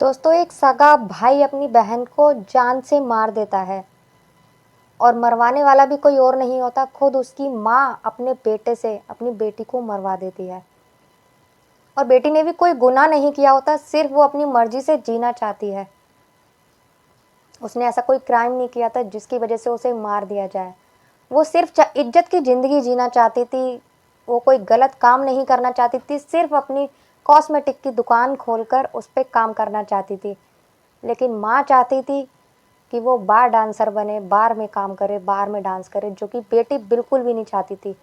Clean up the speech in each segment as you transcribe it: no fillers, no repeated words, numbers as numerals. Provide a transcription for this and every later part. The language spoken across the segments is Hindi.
दोस्तों, एक सगा भाई अपनी बहन को जान से मार देता है और मरवाने वाला भी कोई और नहीं होता, खुद उसकी माँ अपने बेटे से अपनी बेटी को मरवा देती है। और बेटी ने भी कोई गुनाह नहीं किया होता, सिर्फ वो अपनी मर्जी से जीना चाहती है। उसने ऐसा कोई क्राइम नहीं किया था जिसकी वजह से उसे मार दिया जाए। वो सिर्फ इज्जत की ज़िंदगी जीना चाहती थी। वो कोई गलत काम नहीं करना चाहती थी, सिर्फ अपनी कॉस्मेटिक की दुकान खोलकर उस पर काम करना चाहती थी। लेकिन माँ चाहती थी कि वो बार डांसर बने, बार में काम करे, बार में डांस करे, जो कि बेटी बिल्कुल भी नहीं चाहती थी।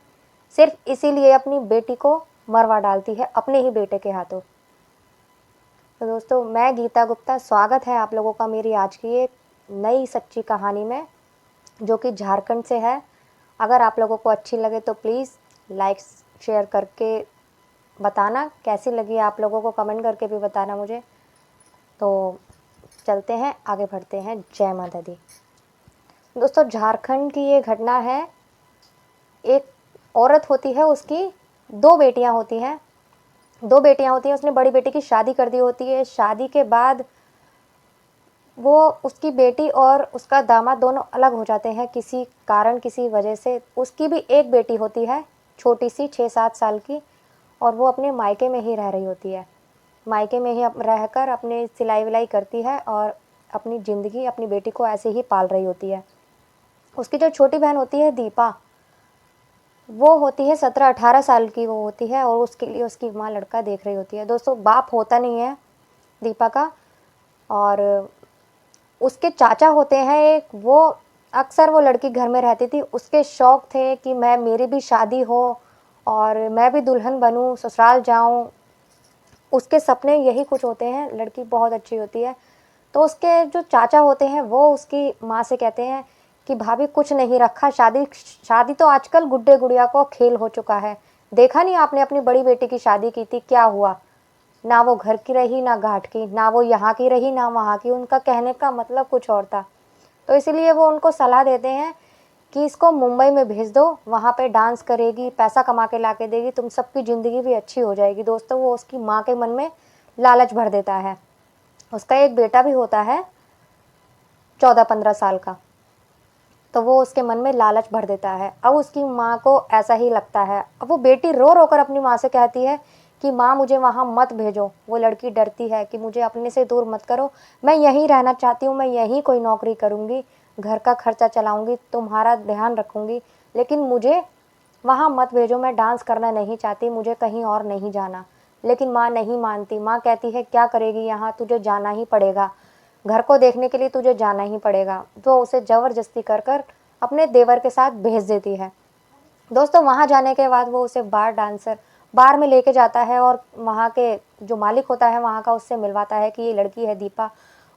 सिर्फ इसीलिए अपनी बेटी को मरवा डालती है अपने ही बेटे के हाथों। तो दोस्तों, मैं गीता गुप्ता, स्वागत है आप लोगों का मेरी आज की एक नई सच्ची कहानी में, जो कि झारखंड से है। अगर आप लोगों को अच्छी लगे तो प्लीज़ लाइक शेयर करके बताना कैसी लगी, आप लोगों को कमेंट करके भी बताना मुझे। तो चलते हैं, आगे बढ़ते हैं। जय माता दी। दोस्तों, झारखंड की ये घटना है। एक औरत होती है, उसकी दो बेटियां होती हैं। उसने बड़ी बेटी की शादी कर दी होती है। शादी के बाद वो उसकी बेटी और उसका दामाद दोनों अलग हो जाते हैं किसी कारण, किसी वजह से। उसकी भी एक बेटी होती है, छोटी सी, 6-7 साल की, और वो अपने मायके में ही रह रही होती है। मायके में ही रहकर अपने सिलाई विलाई करती है और अपनी ज़िंदगी, अपनी बेटी को ऐसे ही पाल रही होती है। उसकी जो छोटी बहन होती है दीपा, वो होती है 17-18 साल की वो होती है, और उसके लिए उसकी माँ लड़का देख रही होती है। दोस्तों, बाप होता नहीं है दीपा का, और उसके चाचा होते हैं एक। वो अक्सर वो लड़की घर में रहती थी, उसके शौक़ थे कि मेरी भी शादी हो और मैं भी दुल्हन बनूं, ससुराल जाऊं। उसके सपने यही कुछ होते हैं। लड़की बहुत अच्छी होती है। तो उसके जो चाचा होते हैं वो उसकी माँ से कहते हैं कि भाभी, कुछ नहीं रखा, शादी शादी तो आजकल गुड्डे गुड़िया को खेल हो चुका है। देखा नहीं आपने, अपनी बड़ी बेटी की शादी की थी, क्या हुआ? ना वो घर की रही, ना घाट की, ना वो यहाँ की रही, ना वहाँ की। उनका कहने का मतलब कुछ और था। तो इसीलिए वो उनको सलाह देते हैं कि इसको मुंबई में भेज दो, वहाँ पे डांस करेगी, पैसा कमा के ला के देगी, तुम सबकी ज़िंदगी भी अच्छी हो जाएगी। दोस्तों, वो उसकी माँ के मन में लालच भर देता है। उसका एक बेटा भी होता है 14-15 साल का। तो वो उसके मन में लालच भर देता है। अब उसकी माँ को ऐसा ही लगता है। अब वो बेटी रो रो कर अपनी माँ से कहती है कि माँ, मुझे वहाँ मत भेजो। वो लड़की डरती है कि मुझे अपने से दूर मत करो, मैं यहीं रहना चाहती हूँ, मैं यहीं कोई नौकरी करूँगी, घर का खर्चा चलाऊँगी, तुम्हारा ध्यान रखूँगी, लेकिन मुझे वहाँ मत भेजो, मैं डांस करना नहीं चाहती, मुझे कहीं और नहीं जाना। लेकिन माँ नहीं मानती। माँ कहती है, क्या करेगी यहाँ, तुझे जाना ही पड़ेगा, घर को देखने के लिए तुझे जाना ही पड़ेगा। तो उसे ज़बरदस्ती कर कर अपने देवर के साथ भेज देती है। दोस्तों, वहाँ जाने के बाद वो उसे बार में लेके जाता है, और वहाँ के जो मालिक होता है वहाँ का, उससे मिलवाता है कि ये लड़की है दीपा।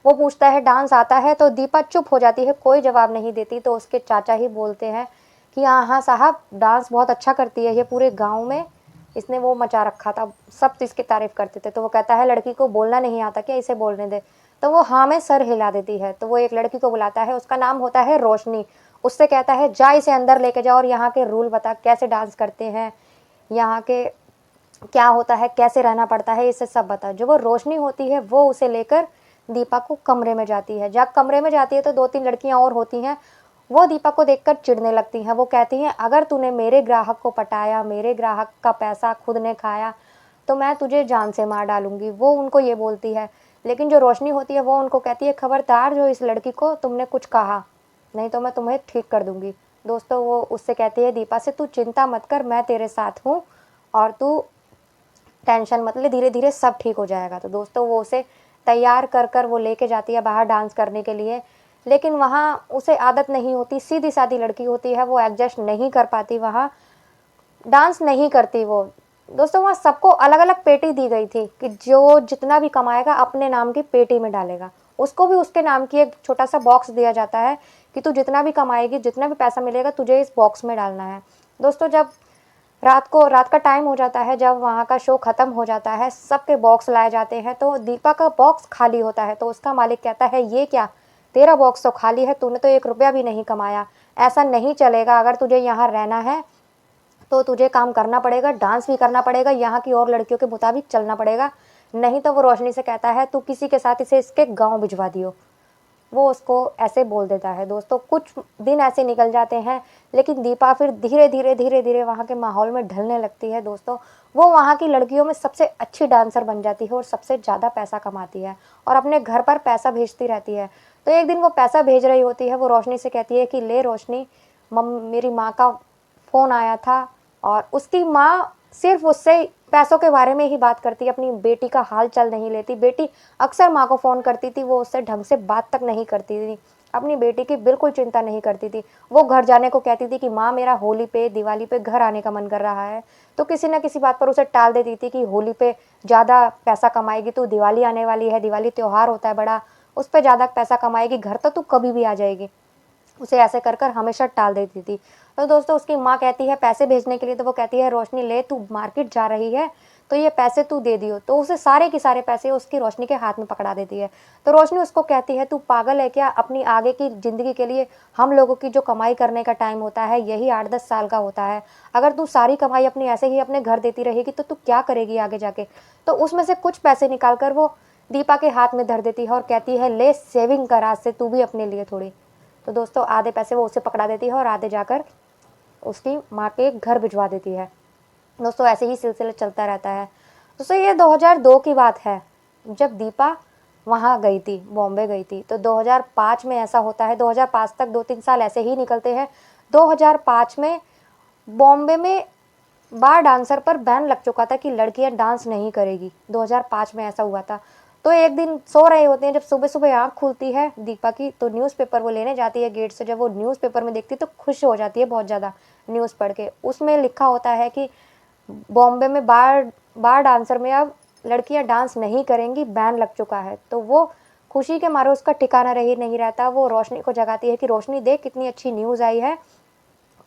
वो पूछता है, डांस आता है? तो दीपा चुप हो जाती है, कोई जवाब नहीं देती। तो उसके चाचा ही बोलते हैं कि हाँ हाँ साहब, डांस बहुत अच्छा करती है, ये पूरे गाँव में इसने वो मचा रखा था, सब इसकी तारीफ़ करते थे। तो वो कहता है, लड़की को बोलना नहीं आता क्या, इसे बोलने दे। तो वो हाँ में सर हिला देती है। तो वो एक लड़की को बुलाता है, उसका नाम होता है रोशनी। उससे कहता है, जा इसे अंदर लेके जाओ और यहाँ के रूल बता, कैसे डांस करते हैं, यहाँ के क्या होता है, कैसे रहना पड़ता है, इसे सब बता। जो वो रोशनी होती है वो उसे लेकर दीपा को कमरे में जाती है। जब कमरे में जाती है तो 2-3 लड़कियां और होती हैं। वो दीपा को देखकर चिढ़ने लगती हैं। वो कहती हैं, अगर तूने मेरे ग्राहक को पटाया, मेरे ग्राहक का पैसा खुद ने खाया, तो मैं तुझे जान से मार डालूंगी। वो उनको ये बोलती है। लेकिन जो रोशनी होती है वो उनको कहती है, खबरदार जो इस लड़की को तुमने कुछ कहा, नहीं तो मैं तुम्हें ठीक कर दूंगी। दोस्तों, वो उससे कहती है दीपा से, तू चिंता मत कर, मैं तेरे साथ हूँ और तू टेंशन मत ले, धीरे धीरे सब ठीक हो जाएगा। तो दोस्तों, वो उसे तैयार कर कर वो लेके जाती है बाहर डांस करने के लिए। लेकिन वहाँ उसे आदत नहीं होती, सीधी सादी लड़की होती है, वो एडजस्ट नहीं कर पाती, वहाँ डांस नहीं करती वो। दोस्तों, वहाँ सबको अलग अलग पेटी दी गई थी कि जो जितना भी कमाएगा अपने नाम की पेटी में डालेगा। उसको भी उसके नाम की एक छोटा सा बॉक्स दिया जाता है कि तू जितना भी कमाएगी, जितना भी पैसा मिलेगा, तुझे इस बॉक्स में डालना है। दोस्तों, जब रात का टाइम हो जाता है, जब वहाँ का शो ख़त्म हो जाता है, सबके बॉक्स लाए जाते हैं, तो दीपा का बॉक्स खाली होता है। तो उसका मालिक कहता है, ये क्या, तेरा बॉक्स तो खाली है, तूने तो 1 रुपया भी नहीं कमाया, ऐसा नहीं चलेगा। अगर तुझे यहाँ रहना है तो तुझे काम करना पड़ेगा, डांस भी करना पड़ेगा, यहाँ की और लड़कियों के मुताबिक चलना पड़ेगा, नहीं तो वो रोशनी से कहता है तू किसी के साथ इसे इसके गाँव भिजवा दियो। वो उसको ऐसे बोल देता है। दोस्तों कुछ दिन ऐसे निकल जाते हैं, लेकिन दीपा फिर धीरे धीरे वहाँ के माहौल में ढलने लगती है। दोस्तों वो वहाँ की लड़कियों में सबसे अच्छी डांसर बन जाती है और सबसे ज़्यादा पैसा कमाती है और अपने घर पर पैसा भेजती रहती है। तो एक दिन वो पैसा भेज रही होती है, वो रोशनी से कहती है कि ले रोशनी, मेरी माँ का फ़ोन आया था। और उसकी माँ सिर्फ उससे पैसों के बारे में ही बात करती है, अपनी बेटी का हाल चाल नहीं लेती। बेटी अक्सर माँ को फ़ोन करती थी, वो उससे ढंग से बात तक नहीं करती थी, अपनी बेटी की बिल्कुल चिंता नहीं करती थी। वो घर जाने को कहती थी कि माँ मेरा होली पे दिवाली पे घर आने का मन कर रहा है, तो किसी न किसी बात पर उसे टाल देती थी कि होली पे ज़्यादा पैसा कमाएगी तो दिवाली आने वाली है, दिवाली त्यौहार होता है बड़ा, उस पर ज़्यादा पैसा कमाएगी, घर तो तू कभी भी आ जाएगी। उसे ऐसे कर कर हमेशा टाल देती थी। तो दोस्तों उसकी माँ कहती है पैसे भेजने के लिए, तो वो कहती है रोशनी ले, तू मार्केट जा रही है तो ये पैसे तू दे दियो। तो उसे सारे के सारे पैसे उसकी रोशनी के हाथ में पकड़ा देती है। तो रोशनी उसको कहती है तू पागल है क्या, अपनी आगे की ज़िंदगी के लिए हम लोगों की जो कमाई करने का टाइम होता है यही 8-10 साल का होता है। अगर तू सारी कमाई अपनी ऐसे ही अपने घर देती रहेगी तो तू क्या करेगी आगे जाके। तो उसमें से कुछ पैसे निकाल कर वो दीपा के हाथ में धर देती है और कहती है ले सेविंग कर आज से तू भी अपने लिए थोड़ी। तो दोस्तों आधे पैसे वो उसे पकड़ा देती है और आधे जाकर उसकी माँ के घर भिजवा देती है। दोस्तों ऐसे ही सिलसिला चलता रहता है। दोस्तों ये 2002 की बात है, जब दीपा वहाँ गई थी, बॉम्बे गई थी। तो 2005 में ऐसा होता है, 2005 तक 2-3 साल ऐसे ही निकलते हैं। 2005 में बॉम्बे में बार डांसर पर बैन लग चुका था कि लड़कियां डांस नहीं करेगी। 2005 में ऐसा हुआ था। तो एक दिन सो रहे होते हैं, जब सुबह सुबह आँख खुलती है दीपा की, तो न्यूज़पेपर वो लेने जाती है गेट से। जब वो न्यूज़पेपर में देखती है तो खुश हो जाती है बहुत ज़्यादा न्यूज़ पढ़ के। उसमें लिखा होता है कि बॉम्बे में बार बार डांसर में अब लड़कियां डांस नहीं करेंगी, बैन लग चुका है। तो वो खुशी के मारे उसका ठिकाना रही नहीं रहता। वो रोशनी को जगाती है कि रोशनी देख कितनी अच्छी न्यूज़ आई है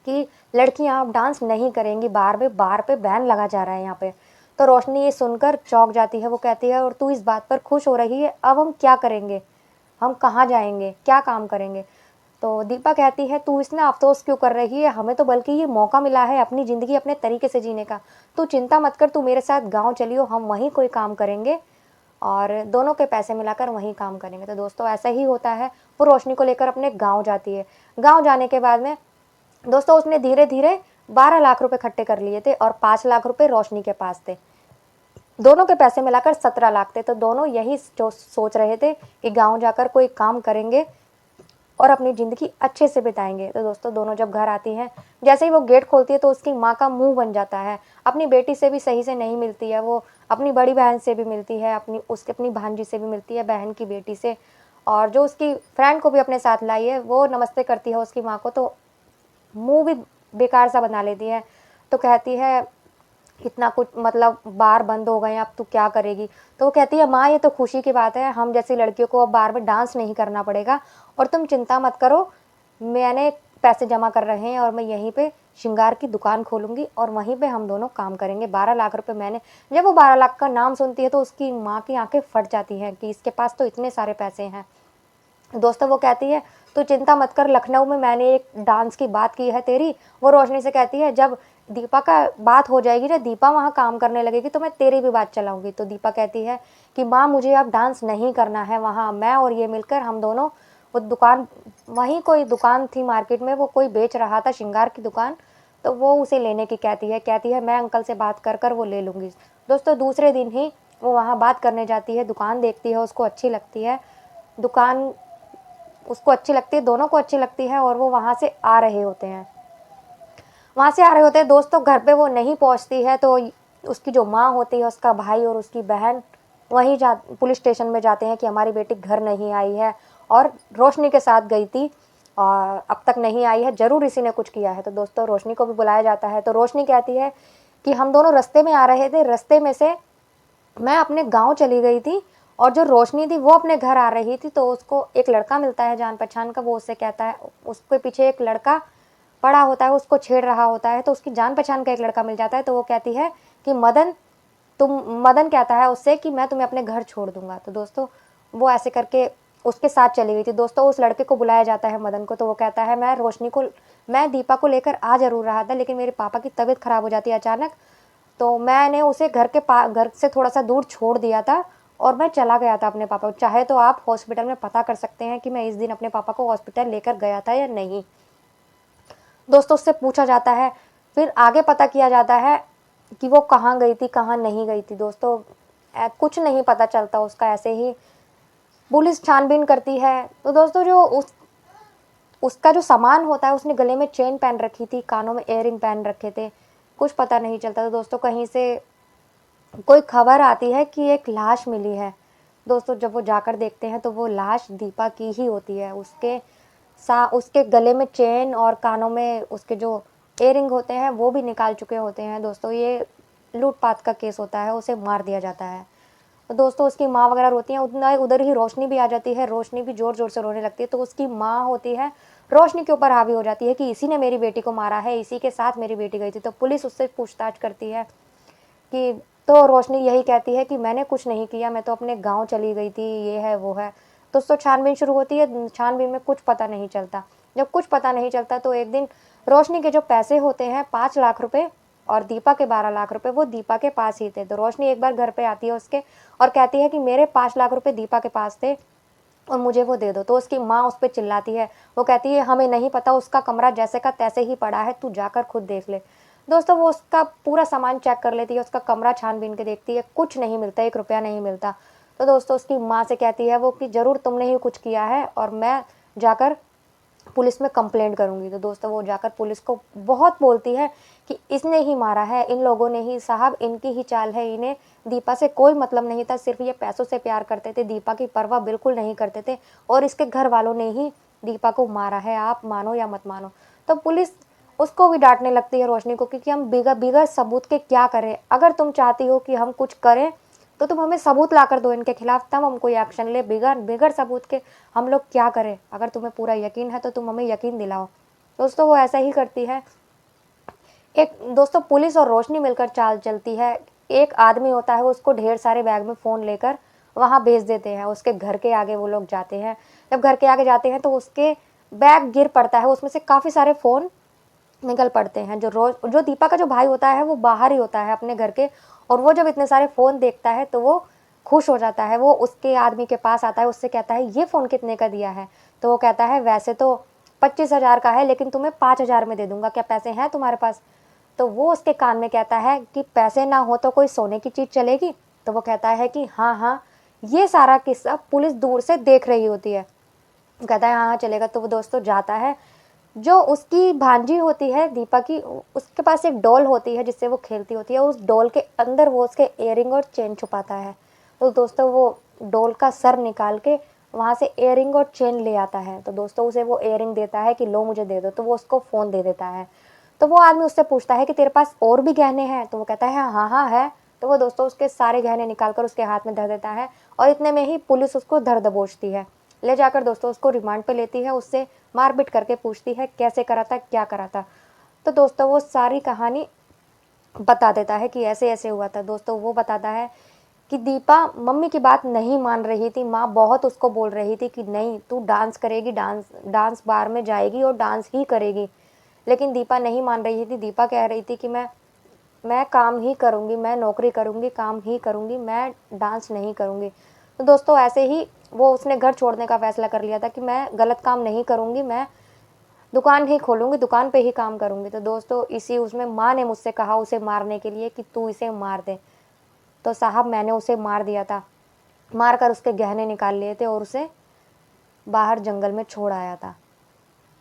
कि लड़कियां अब डांस नहीं करेंगी, बार पे बैन लगा जा रहा है यहाँ पे। तो रोशनी ये सुनकर चौंक जाती है। वो कहती है और तू इस बात पर खुश हो रही है, अब हम क्या करेंगे, हम कहाँ जाएंगे, क्या काम करेंगे। तो दीपा कहती है तू इसमें अफसोस क्यों कर रही है, हमें तो बल्कि ये मौका मिला है अपनी ज़िंदगी अपने तरीके से जीने का। तू चिंता मत कर, तू मेरे साथ गाँव चलियो, हम वहीं कोई काम करेंगे और दोनों के पैसे मिलाकर वहीं काम करेंगे। तो दोस्तों ऐसा ही होता है। वो रोशनी को लेकर अपने गाँव जाती है। गाँव जाने के बाद में दोस्तों उसने धीरे धीरे 12 लाख रुपए इकट्ठे कर लिए थे और 5 लाख रुपए रोशनी के पास थे। दोनों के पैसे मिलाकर 17 लाख थे। तो दोनों यही जो सोच रहे थे कि गांव जाकर कोई काम करेंगे और अपनी ज़िंदगी अच्छे से बिताएंगे। तो दोस्तों दोनों जब घर आती हैं, जैसे ही वो गेट खोलती है तो उसकी माँ का मुंह बन जाता है। अपनी बेटी से भी सही से नहीं मिलती है, वो अपनी बड़ी बहन से भी मिलती है, अपनी भांजी से भी मिलती है, बहन की बेटी से। और जो उसकी फ्रेंड को भी अपने साथ लाई है वो नमस्ते करती है उसकी माँ को, तो मुंह भी बेकार सा बना लेती है। तो कहती है इतना कुछ मतलब बार बंद हो गए, अब तू क्या करेगी। तो वो कहती है माँ ये तो खुशी की बात है, हम जैसी लड़कियों को अब बार बार डांस नहीं करना पड़ेगा और तुम चिंता मत करो, मैंने पैसे जमा कर रहे हैं और मैं यहीं पे श्रृंगार की दुकान खोलूंगी और वहीं पे हम दोनों काम करेंगे। 12 लाख रुपए मैंने। जब वो 12 लाख का नाम सुनती है तो उसकी माँ की आंखें फट जाती हैं कि इसके पास तो इतने सारे पैसे हैं। दोस्तों वो कहती है तू चिंता मत कर, लखनऊ में मैंने एक डांस की बात की है तेरी। वो रोशनी से कहती है जब दीपा का बात हो जाएगी ना, दीपा वहाँ काम करने लगेगी तो मैं तेरी भी बात चलाऊंगी। तो दीपा कहती है कि माँ मुझे अब डांस नहीं करना है वहाँ, मैं और ये मिलकर हम दोनों वो दुकान, वहीं कोई दुकान थी मार्केट में, वो कोई बेच रहा था श्रृंगार की दुकान, तो वो उसे लेने की कहती है मैं अंकल से बात कर कर वो ले लूँगी। दोस्तों दूसरे दिन ही वो वहाँ बात करने जाती है, दुकान देखती है, उसको अच्छी लगती है दुकान, उसको अच्छी लगती है, दोनों को अच्छी लगती है और वो वहाँ से आ रहे होते हैं। दोस्तों घर पे वो नहीं पहुँचती है तो उसकी जो माँ होती है, उसका भाई और उसकी बहन वहीं पुलिस स्टेशन में जाते हैं कि हमारी बेटी घर नहीं आई है और रोशनी के साथ गई थी और अब तक नहीं आई है, ज़रूर इसी ने कुछ किया है। तो दोस्तों रोशनी को भी बुलाया जाता है। तो रोशनी कहती है कि हम दोनों रास्ते में आ रहे थे, रास्ते में से मैं अपने गाँव चली गई थी और जो रोशनी थी वो अपने घर आ रही थी, तो उसको एक लड़का मिलता है जान पहचान का। वो उससे कहता है, उसके पीछे एक लड़का पड़ा होता है, उसको छेड़ रहा होता है, तो उसकी जान पहचान का एक लड़का मिल जाता है। तो वो कहती है कि मदन कहता है उससे कि मैं तुम्हें अपने घर छोड़ दूंगा। तो दोस्तों वो ऐसे करके उसके साथ चली गई थी। दोस्तों उस लड़के को बुलाया जाता है मदन को। तो वो कहता है मैं दीपा को लेकर आ जरूर रहा था, लेकिन मेरे पापा की तबीयत खराब हो जाती है अचानक, तो मैंने उसे घर से थोड़ा-सा दूर छोड़ दिया था और मैं चला गया था अपने पापा को। चाहे तो आप हॉस्पिटल में पता कर सकते हैं कि मैं इस दिन अपने पापा को हॉस्पिटल लेकर गया था या नहीं। दोस्तों उससे पूछा जाता है, फिर आगे पता किया जाता है कि वो कहाँ गई थी, कहाँ नहीं गई थी। दोस्तों कुछ नहीं पता चलता उसका, ऐसे ही पुलिस छानबीन करती है। तो दोस्तों जो उसका जो सामान होता है, उसने गले में चेन पहन रखी थी, कानों में इयररिंग पहन रखे थे, कुछ पता नहीं चलता। तो दोस्तों कहीं से कोई खबर आती है कि एक लाश मिली है। दोस्तों जब वो जाकर देखते हैं तो वो लाश दीपा की ही होती है। उसके गले में चेन और कानों में उसके जो इयररिंग होते हैं वो भी निकाल चुके होते हैं। दोस्तों ये लूटपाट का केस होता है, उसे मार दिया जाता है। तो दोस्तों उसकी माँ वगैरह रोती हैं, उधर ही रोशनी भी आ जाती है। रोशनी भी ज़ोर ज़ोर से रोने लगती है। तो उसकी माँ होती है, रोशनी के ऊपर हावी हो जाती है कि इसी ने मेरी बेटी को मारा है, इसी के साथ मेरी बेटी गई थी। तो पुलिस उससे पूछताछ करती है कि तो रोशनी यही कहती है कि मैंने कुछ नहीं किया, मैं तो अपने गाँव चली गई थी, ये है वो है। तो उसको छानबीन शुरू होती है, छानबीन में कुछ पता नहीं चलता। जब कुछ पता नहीं चलता तो एक दिन रोशनी के जो पैसे होते हैं 5 लाख रुपए और दीपा के 12 लाख रुपए, वो दीपा के पास ही थे। तो रोशनी एक बार घर पे आती है उसके और कहती है कि मेरे 5 लाख रुपए दीपा के पास थे और मुझे वो दे दो। तो उसकी माँ उस पर चिल्लाती है, वो कहती है हमें नहीं पता, उसका कमरा जैसे का तैसे ही पड़ा है, तू जाकर खुद देख ले। दोस्तों वो उसका पूरा सामान चेक कर लेती है, उसका कमरा छानबीन के देखती है, कुछ नहीं मिलता, 1 रुपया नहीं मिलता। तो दोस्तों उसकी माँ से कहती है वो कि ज़रूर तुमने ही कुछ किया है और मैं जाकर पुलिस में कंप्लेंट करूंगी। तो दोस्तों वो जाकर पुलिस को बहुत बोलती है कि इसने ही मारा है, इन लोगों ने ही, साहब इनकी ही चाल है, इन्हें दीपा से कोई मतलब नहीं था, सिर्फ ये पैसों से प्यार करते थे, दीपा की परवाह बिल्कुल नहीं करते थे और इसके घर वालों ने ही दीपा को मारा है, आप मानो या मत मानो। तो पुलिस उसको भी डांटने लगती है रोशनी को, क्योंकि हम बिगर बिगर सबूत के क्या करें, अगर तुम चाहती हो कि हम कुछ करें तो तुम हमें सबूत ला कर दो इनके खिलाफ, तब हम कोई एक्शन ले, बिगर बिगर सबूत के हम लोग क्या करें, अगर तुम्हें पूरा यकीन है तो तुम हमें यकीन दिलाओ। दोस्तों वो ऐसा ही करती है। एक दोस्तों पुलिस और रोशनी मिलकर चाल चलती है। एक आदमी होता है, उसको ढेर सारे बैग में फ़ोन लेकर वहाँ भेज देते हैं, उसके घर के आगे वो लोग जाते हैं। जब घर के आगे जाते हैं तो उसके बैग गिर पड़ता है, उसमें से काफ़ी सारे फ़ोन निकल पड़ते हैं। जो दीपा का जो भाई होता है वो बाहर ही होता है अपने घर के, और वो जब इतने सारे फ़ोन देखता है तो वो खुश हो जाता है। वो उसके आदमी के पास आता है, उससे कहता है ये फ़ोन कितने का दिया है। तो वो कहता है वैसे तो 25,000 का है, लेकिन तुम्हें 5,000 में दे दूंगा, क्या पैसे हैं तुम्हारे पास। तो वो उसके कान में कहता है कि पैसे ना हो तो कोई सोने की चीज़ चलेगी। तो वो कहता है कि हाँ हाँ। ये सारा किस्सा पुलिस दूर से देख रही होती है। कहता है हाँ हाँ चलेगा। तो वो दोस्तों जाता है, जो उसकी भांजी होती है दीपा की, उसके पास एक डॉल होती है जिससे वो खेलती होती है, उस डॉल के अंदर वो उसके इयररिंग और चेन छुपाता है। तो दोस्तों वो डॉल का सर निकाल के वहाँ से इयररिंग और चेन ले आता है। तो दोस्तों उसे वो इयररिंग देता है कि लो मुझे दे दो। तो वो उसको फ़ोन दे देता है। तो वो आदमी उससे पूछता है कि तेरे पास और भी गहने हैं। तो वो कहता है हाँ हाँ है। तो वो दोस्तों उसके सारे गहने निकाल कर उसके हाथ में धर देता है और इतने में ही पुलिस उसको धर दबोचती है। ले जाकर दोस्तों उसको रिमांड पे लेती है, उससे मारपीट करके पूछती है कैसे करा था, क्या करा था। तो दोस्तों वो सारी कहानी बता देता है कि ऐसे ऐसे हुआ था। दोस्तों वो बताता है कि दीपा मम्मी की बात नहीं मान रही थी, माँ बहुत उसको बोल रही थी कि नहीं तू डांस करेगी, डांस डांस बार में जाएगी और डांस ही करेगी, लेकिन दीपा नहीं मान रही थी। दीपा कह रही थी कि मैं काम ही करूँगी, मैं नौकरी करूँगी, काम ही करूँगी, मैं डांस नहीं करूँगी। तो दोस्तों ऐसे ही वो उसने घर छोड़ने का फैसला कर लिया था कि मैं गलत काम नहीं करूँगी, मैं दुकान ही खोलूँगी, दुकान पे ही काम करूँगी। तो दोस्तों इसी उसमें माँ ने मुझसे कहा उसे मारने के लिए कि तू इसे मार दे। तो साहब मैंने उसे मार दिया था, मार कर उसके गहने निकाल लिए थे और उसे बाहर जंगल में छोड़ आया था।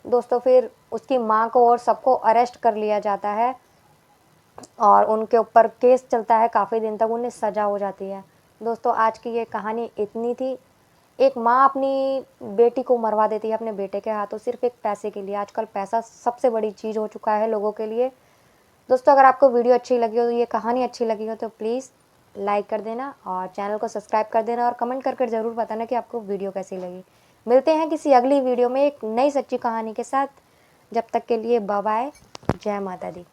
दोस्तों फिर उसकी माँ को और सबको अरेस्ट कर लिया जाता है और उनके ऊपर केस चलता है, काफ़ी दिन तक उन्हें सज़ा हो जाती है। दोस्तों आज की ये कहानी इतनी थी। एक माँ अपनी बेटी को मरवा देती है अपने बेटे के हाथों, सिर्फ एक पैसे के लिए। आजकल पैसा सबसे बड़ी चीज़ हो चुका है लोगों के लिए। दोस्तों अगर आपको वीडियो अच्छी लगी हो, ये कहानी अच्छी लगी हो, तो प्लीज़ लाइक कर देना और चैनल को सब्सक्राइब कर देना और कमेंट करके ज़रूर बताना कि आपको वीडियो कैसी लगी। मिलते हैं किसी अगली वीडियो में एक नई सच्ची कहानी के साथ। जब तक के लिए बाय बाय, जय माता दी।